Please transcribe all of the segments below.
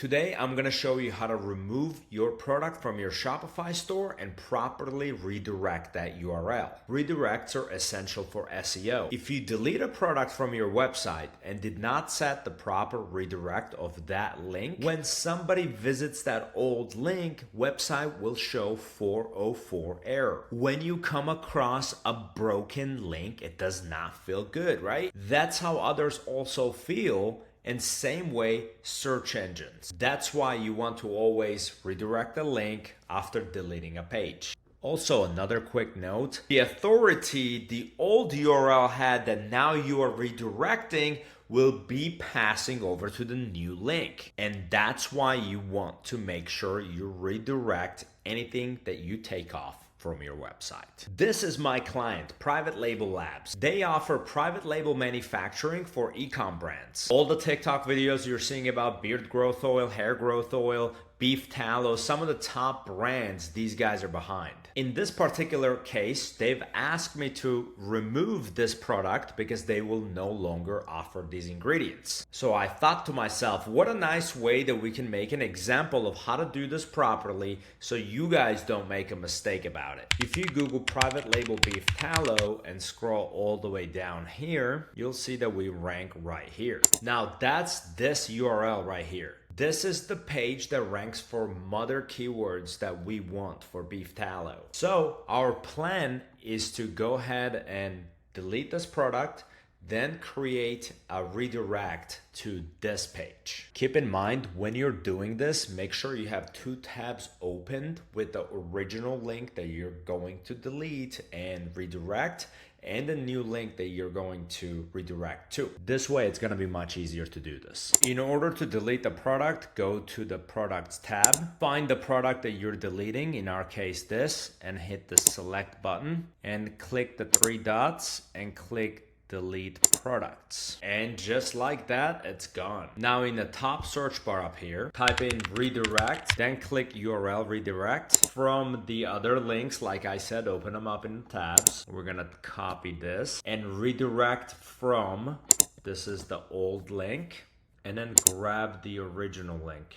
Today, I'm going to show you how to remove your product from your Shopify store and properly redirect that URL. Redirects are essential for SEO. If you delete a product from your website and did not set the proper redirect of that link, when somebody visits that old link, website will show 404 error. When you come across a broken link, it does not feel good, right? That's how others also feel. And same way, search engines. That's why you want to always redirect the link after deleting a page. Also, another quick note, the authority the old URL had that now you are redirecting will be passing over to the new link. And that's why you want to make sure you redirect anything that you take off from your website. This is my client, Private Label Labs. They offer private label manufacturing for e-com brands. All the TikTok videos you're seeing about beard growth oil, hair growth oil, beef tallow, some of the top brands these guys are behind. In this particular case, they've asked me to remove this product because they will no longer offer these ingredients. So I thought to myself, what a nice way that we can make an example of how to do this properly so you guys don't make a mistake about it. If you Google private label beef tallow and scroll all the way down here, you'll see that we rank right here. Now that's this URL right here. This is the page that ranks for mother keywords that we want for beef tallow. So our plan is to go ahead and delete this product, then create a redirect to this page. Keep in mind, when you're doing this, make sure you have two tabs opened with the original link that you're going to delete and redirect, and the new link that you're going to redirect to. This way, it's gonna be much easier to do this. In order to delete the product, go to the Products tab, find the product that you're deleting, in our case this, and hit the Select button, and click the three dots, and click Delete Products. And just like that, it's gone. Now in the top search bar up here, type in redirect, then click URL redirect. From the other links, like I said, open them up in tabs. We're gonna copy this and redirect from, this is the old link, and then grab the original link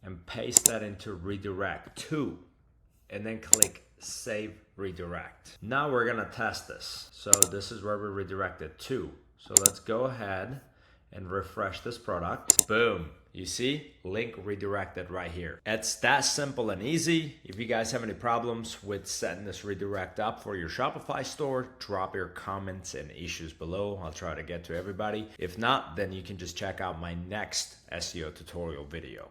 and paste that into redirect to, and then click Save Redirect. Now we're gonna test this. So this is where we redirected to. So let's go ahead and refresh this product. Boom. You see, link redirected right here. It's that simple and easy. If you guys have any problems with setting this redirect up for your Shopify store, drop your comments and issues below. I'll try to get to everybody. If not, then you can just check out my next SEO tutorial video.